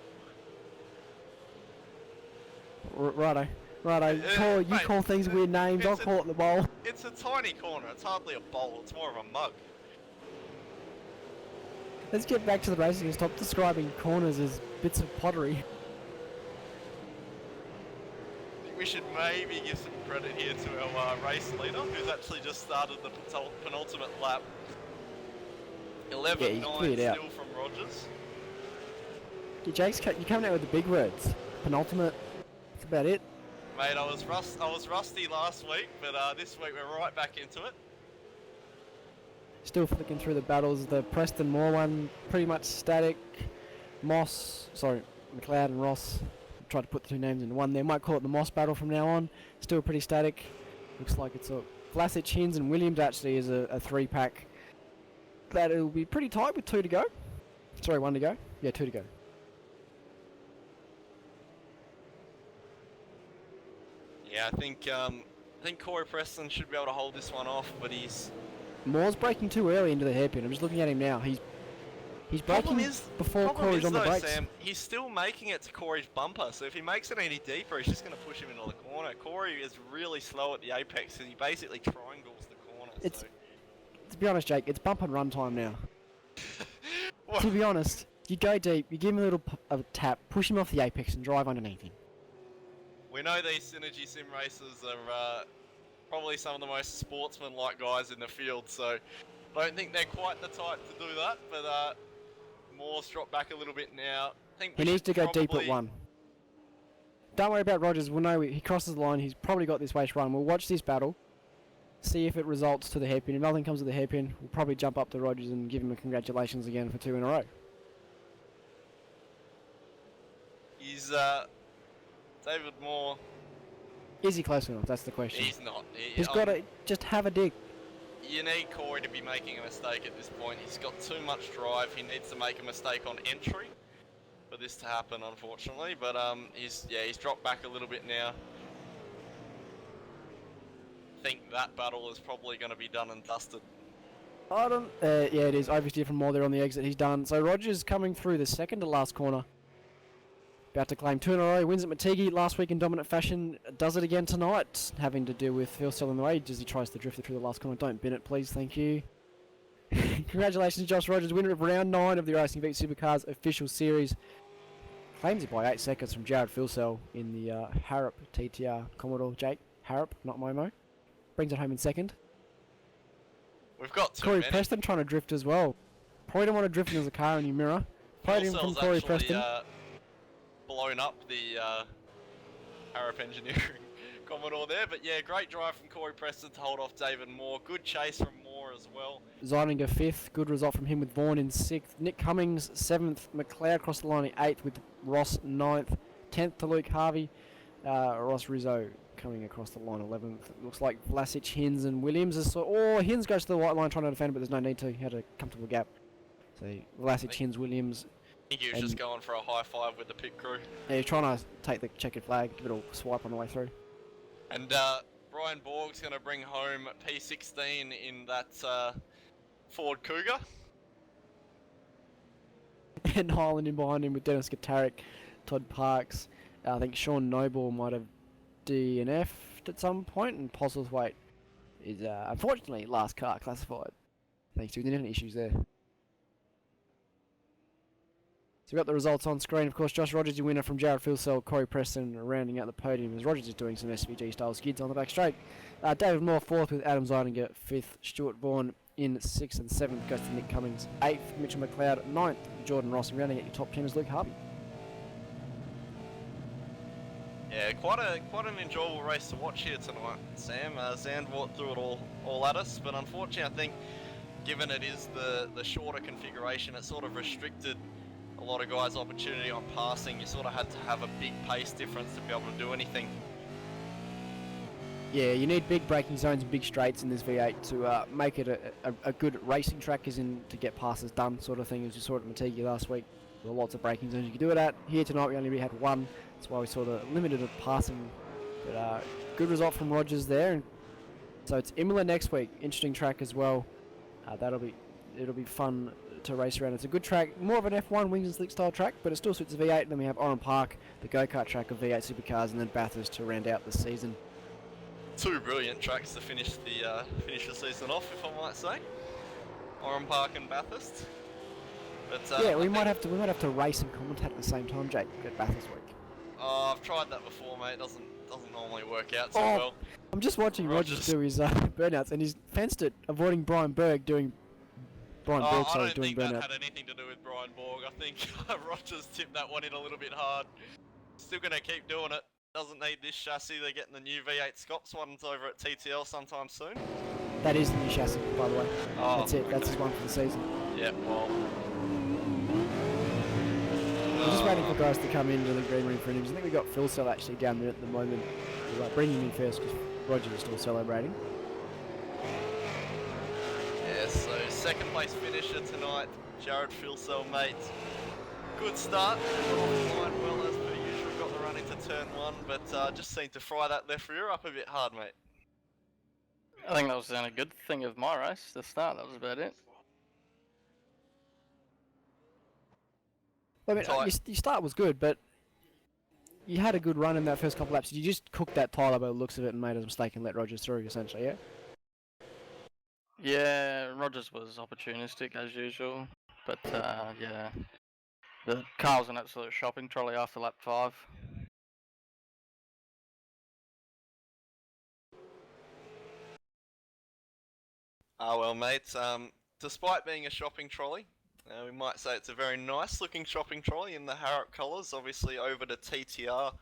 Speaker 1: Righto. You
Speaker 2: Mate,
Speaker 1: call things weird names, I'll call it the bowl.
Speaker 2: It's a tiny corner. It's hardly a bowl. It's more of a mug.
Speaker 1: Let's get back to the racing and stop describing corners as bits of pottery.
Speaker 2: I think we should maybe give some credit here to our race leader, who's actually just started the penultimate lap. 11.9 still from Rogers.
Speaker 1: Yeah, Jake's, you're coming out with the big words. Penultimate. That's about it.
Speaker 2: Mate, I was rusty last week, but this week we're right back into it.
Speaker 1: Still flicking through the battles. The Preston Moore one, pretty much static. McLeod and Ross. Tried to put the two names into one there. Might call it the Moss battle from now on. Still pretty static. Looks like it's a Vlasic, Hins and Williams actually is a 3-pack. That it'll be pretty tight with 2 to go. Sorry, 1 to go. Yeah, 2 to go.
Speaker 2: Yeah, I think Corey Preston should be able to hold this one off, but he's...
Speaker 1: Moore's breaking too early into the hairpin. I'm just looking at him now. He's braking before Corey's on the brakes.
Speaker 2: Sam, he's still making it to Corey's bumper, so if he makes it any deeper, he's just going to push him into the corner. Corey is really slow at the apex, and he basically triangles the corner.
Speaker 1: To be honest, Jake, it's bump and run time now.
Speaker 2: Well,
Speaker 1: to be honest, you go deep, you give him a little tap, push him off the apex and drive underneath him.
Speaker 2: we know these Synergy Sim racers are probably some of the most sportsman-like guys in the field, so I don't think they're quite the type to do that, but Moore's dropped back a little bit now.
Speaker 1: He needs to go deep at 1. Don't worry about Rogers, we'll know he crosses the line, he's probably got this race run. We'll watch this battle, see if it results to the hairpin. If nothing comes to the hairpin, we'll probably jump up to Rogers and give him a congratulations again for 2 in a row.
Speaker 2: He's David Moore.
Speaker 1: Is he close enough? That's the question.
Speaker 2: He's not.
Speaker 1: He's got to just have a dig.
Speaker 2: You need Corey to be making a mistake at this point. He's got too much drive. He needs to make a mistake on entry for this to happen, unfortunately. But he's dropped back a little bit now. I think that battle is probably going to be done and dusted.
Speaker 1: Yeah, it is. Oversteer from Moore there on the exit. He's done. So Rogers coming through the second to last corner. About to claim 2 in a row. Wins at Matigi last week in dominant fashion. Does it again tonight. Having to deal with Phil Sell in the way as he tries to drift it through the last corner. Don't bin it, please. Thank you. Congratulations, Josh Rogers, winner of round 9 of the Iracing Beat Supercars official series. Claims it by 8 seconds from Jared Philsell in the Harrop TTR Commodore. Jake Harrop, not Momo. Brings it home in second.
Speaker 2: We've got too
Speaker 1: Corey
Speaker 2: many.
Speaker 1: Preston trying to drift as well. Probably don't want to drift in as a car in your mirror. Podium from Corey Preston.
Speaker 2: Blown up the Harrop Engineering Commodore there, but yeah, great drive from Corey Preston to hold off David Moore. Good chase from Moore as well.
Speaker 1: Zeininger 5th, good result from him with Vaughan in 6th. Nick Cummings 7th, McLeod across the line in 8th with Ross 9th. 10th to Luke Harvey. Ross Rizzo coming across the line 11th. Looks like Vlasic, Hins and Williams is Hins goes to the white line trying to defend, but there's no need to. He had a comfortable gap. So Vlasic, Hins, Williams.
Speaker 2: I think he was just going for a high five with the pit crew.
Speaker 1: Yeah, he's trying to take the checkered flag, give it a swipe on the way through.
Speaker 2: And Brian Borg's going to bring home P16 in that Ford Cougar.
Speaker 1: And Highland in behind him with Dennis Gatarik, Todd Parks. I think Sean Noble might have DNF'd at some point, and Postlethwaite is unfortunately last car classified. Thanks to the internet issues there. So we've got the results on screen. Of course, Josh Rogers, your winner from Jared Philsell, Corey Preston rounding out the podium as Rogers is doing some SVG-style skids on the back straight. David Moore 4th with Adam Zeininger 5th. Stuart Vaughan in 6th and 7th goes to Nick Cummings 8th. Mitchell McLeod 9th. Jordan Ross, and rounding out your top 10 is Luke Harvey.
Speaker 2: Yeah, quite an enjoyable race to watch here tonight, Sam. Zandvoort threw it all at us, but unfortunately I think given it is the shorter configuration, it sort of restricted a lot of guys' opportunity on passing. You sort of had to have a big pace difference to be able to do anything.
Speaker 1: Yeah, you need big braking zones and big straights in this V8 to make it a good racing track, as in to get passes done sort of thing, as you saw at Matigi last week. There were lots of braking zones you could do it at. Here tonight we only really had one. That's why we saw the limited of passing. But good result from Rogers there. And so it's Imola next week. Interesting track as well. It'll be fun to race around. It's a good track, more of an F1 wings and slick style track, but it still suits the V8. And then we have Oran Park, the go-kart track of V8 supercars, and then Bathurst to round out the season.
Speaker 2: Two brilliant tracks to finish the season off, if I might say. Oran Park and Bathurst. But
Speaker 1: yeah, we might have to race and commentate at the same time, Jake, at Bathurst week.
Speaker 2: Oh, I've tried that before, mate. It doesn't normally work out too well.
Speaker 1: I'm just watching Rogers do his burnouts, and he's fenced it, avoiding Brian Berg doing.
Speaker 2: I don't think that had anything to do with Brian Borg. I think Rogers tipped that one in a little bit hard. Still gonna keep doing it. Doesn't need this chassis. They're getting the new V8 Scops ones over at TTL sometime soon.
Speaker 1: That is the new chassis, by the way.
Speaker 2: Oh,
Speaker 1: that's it. That's his one for the season.
Speaker 2: Yeah, well.
Speaker 1: We're just waiting for guys to come into the green room for interviews. I think we got Phil Cell actually down there at the moment. We'll bring him in first because Rogers is still celebrating.
Speaker 2: Yeah, so second place finisher tonight, Jared Filsell, mate. Good start, line well as per usual, got the run into turn one, but just seemed to fry that left rear up a bit hard, mate.
Speaker 3: I think that was the only good thing of my race, the start, that was about it.
Speaker 1: I mean, your start was good, but you had a good run in that first couple laps. Did you just cook that tyre by the looks of it and made a mistake and let Rogers through, essentially, yeah?
Speaker 3: Yeah, Rogers was opportunistic as usual, but yeah, the car was an absolute shopping trolley after lap 5.
Speaker 2: Well, mate, despite being a shopping trolley, we might say it's a very nice looking shopping trolley in the Harrop colours, obviously over to TTR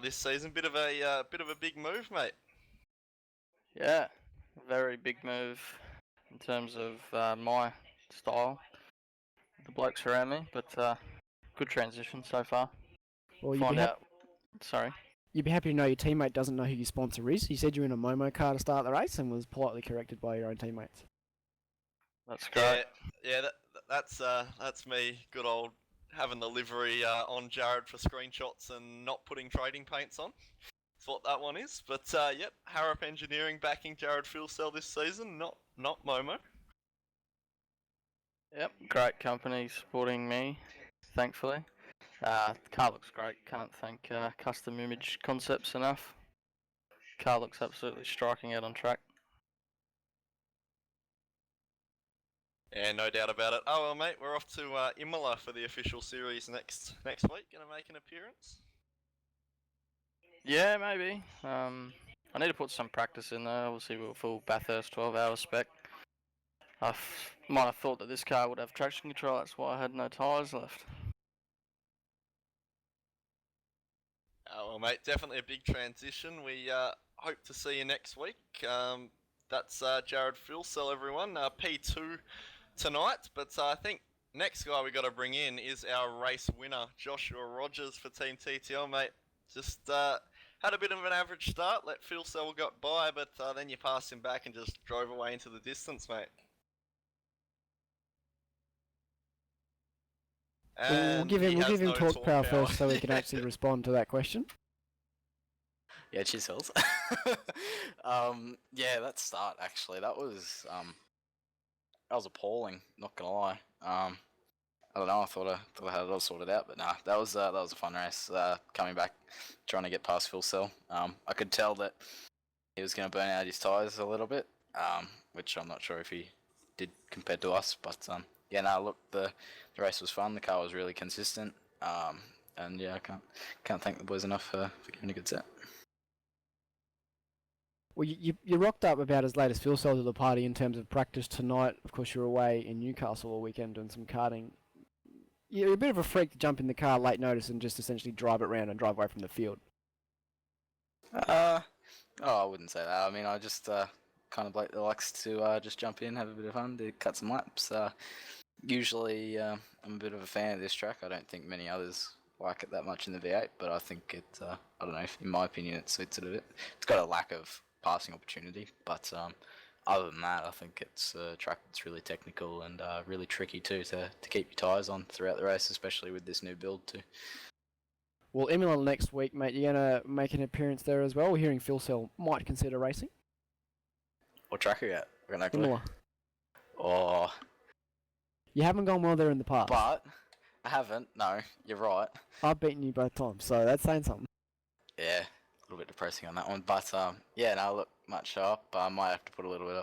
Speaker 2: this season. Bit of a big move, mate.
Speaker 3: Yeah, very big move in terms of my style, the blokes around me, but good transition so far.
Speaker 1: Well,
Speaker 3: Sorry.
Speaker 1: You'd be happy to know your teammate doesn't know who your sponsor is. You said you're in a Momo car to start the race and was politely corrected by your own teammates.
Speaker 3: That's great.
Speaker 2: Yeah, that's me. Good old having the livery on Jared for screenshots and not putting trading paints on. That's what that one is. But yep, Harrop Engineering backing Jared Filsell this season, not Momo.
Speaker 3: Yep, great company supporting me, thankfully. The car looks great, can't thank Custom Image Concepts enough. Car looks absolutely striking out on track.
Speaker 2: Yeah, no doubt about it. Oh well, mate, we're off to Imola for the official series next week. Gonna make an appearance?
Speaker 3: Yeah, maybe. I need to put some practice in there. Obviously, we're full Bathurst 12-hour spec. I might have thought that this car would have traction control, that's why I had no tyres left.
Speaker 2: Oh well, mate, definitely a big transition. We hope to see you next week. That's Jared Filsell, everyone. P2 tonight, but I think next guy we got to bring in is our race winner, Joshua Rogers for Team TTL, mate. Just had a bit of an average start, let Filsell got by, but then you passed him back and just drove away into the distance, mate.
Speaker 1: We'll give him talk power first so we can actually respond to that question.
Speaker 4: Yeah, cheers, Hills. Yeah, that start actually, that was appalling. Not gonna lie. I don't know. I thought I had it all sorted out, but nah, that was a fun race. Coming back, trying to get past Filsell. I could tell that he was gonna burn out his tyres a little bit, which I'm not sure if he did compared to us, but yeah, no, look, the race was fun. The car was really consistent, and yeah, I can't thank the boys enough for giving a good set.
Speaker 1: Well, you rocked up about as late as Filsell to the party in terms of practice tonight. Of course, you were away in Newcastle all weekend doing some karting. You're a bit of a freak to jump in the car late notice and just essentially drive it around and drive away from the field.
Speaker 4: Oh, I wouldn't say that. I mean, I just kind of bloke that likes to just jump in, have a bit of fun, cut some laps. Usually, I'm a bit of a fan of this track. I don't think many others like it that much in the V8, but I think it, I don't know, in my opinion, it suits it a bit. It's got a lack of passing opportunity, but other than that, I think it's a track that's really technical and really tricky too to keep your tyres on throughout the race, especially with this new build too.
Speaker 1: Well, Imola next week, mate. You're gonna make an appearance there as well. We're hearing Phil Sell might consider racing.
Speaker 4: What track are you at? We've got no clue.
Speaker 1: Imola.
Speaker 4: Oh,
Speaker 1: You haven't gone well there in the past.
Speaker 4: but I haven't. No, you're right.
Speaker 1: I've beaten you both times, so that's saying something.
Speaker 4: Yeah, a little bit depressing on that one. But yeah, no, look, much sharp. I might have to put a little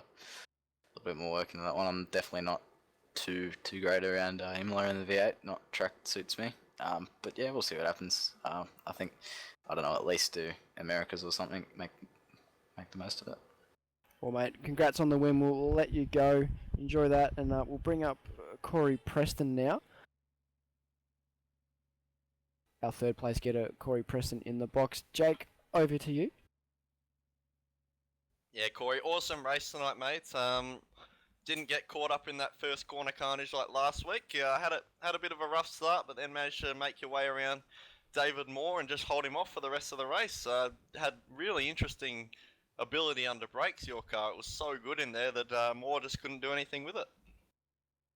Speaker 4: bit more work into that one. I'm definitely not too great around Imola in the V8. Not track that suits me. But yeah, we'll see what happens. I think, I don't know, at least do Americas or something. Make the most of it.
Speaker 1: Well, mate, congrats on the win. We'll let you go. Enjoy that, and we'll bring up Corey Preston now. Our third place getter, Corey Preston, in the box. Jake, over to you.
Speaker 2: Yeah, Corey, awesome race tonight, mate. Didn't get caught up in that first corner carnage like last week. Had a bit of a rough start, but then managed to make your way around David Moore and just hold him off for the rest of the race. Had really interesting ability under brakes, your car. It was so good in there that Moore just couldn't do anything with it.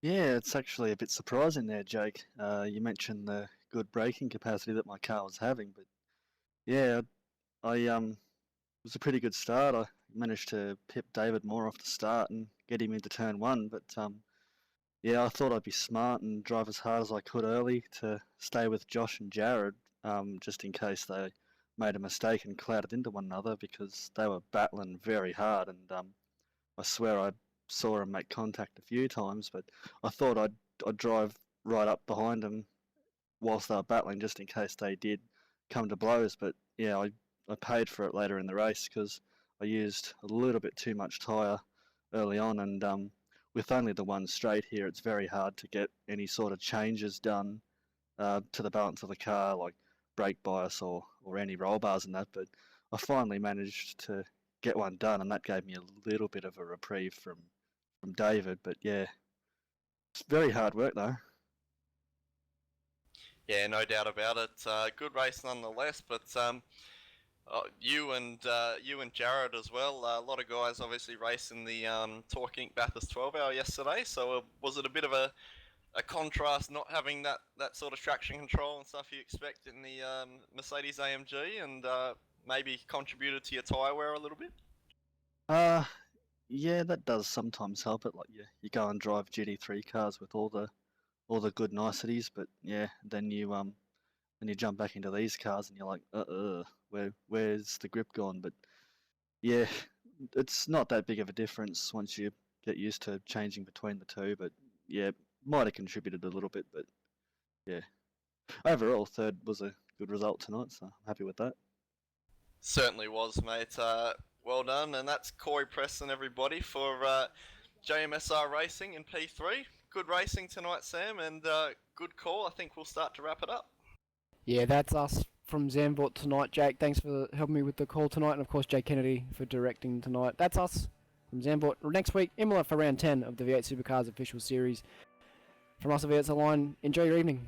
Speaker 5: Yeah, it's actually a bit surprising there, Jake. You mentioned the good braking capacity that my car was having, but yeah, it was a pretty good start. I managed to pip David Moore off the start and get him into turn one, but yeah, I thought I'd be smart and drive as hard as I could early to stay with Josh and Jared, just in case they made a mistake and clouded into one another, because they were battling very hard, and I swear I saw them make contact a few times, but I thought I'd drive right up behind them whilst they were battling, just in case they did come to blows. But yeah, I paid for it later in the race because I used a little bit too much tyre early on, and with only the one straight here, it's very hard to get any sort of changes done to the balance of the car, like brake bias or any roll bars and that. But I finally managed to get one done, and that gave me a little bit of a reprieve from David. But yeah, it's very hard work though.
Speaker 2: Yeah, no doubt about it. Good race nonetheless, but you and Jared as well. A lot of guys obviously racing the Torque Inc. Bathurst 12-hour yesterday. So was it a bit of a contrast not having that sort of traction control and stuff you expect in the Mercedes AMG, and maybe contributed to your tyre wear a little bit?
Speaker 5: Yeah, that does sometimes help it. Like you go and drive GT3 cars with all the good niceties, but yeah, then you jump back into these cars and you're like, where's the grip gone? But yeah, it's not that big of a difference once you get used to changing between the two. But yeah, might have contributed a little bit, but yeah, overall third was a good result tonight, so I'm happy with that.
Speaker 2: Certainly was, mate. Well done, and that's Corey Preston, everybody, for JMSR Racing in P3. Good racing tonight, Sam, and good call. I think we'll start to wrap it up.
Speaker 1: Yeah, that's us from Zandvoort tonight, Jake. Thanks for helping me with the call tonight, and of course Jake Kennedy for directing tonight. That's us from Zandvoort. Next week, Imola for round 10 of the V8 Supercars official series. From us at V8's Line, enjoy your evening.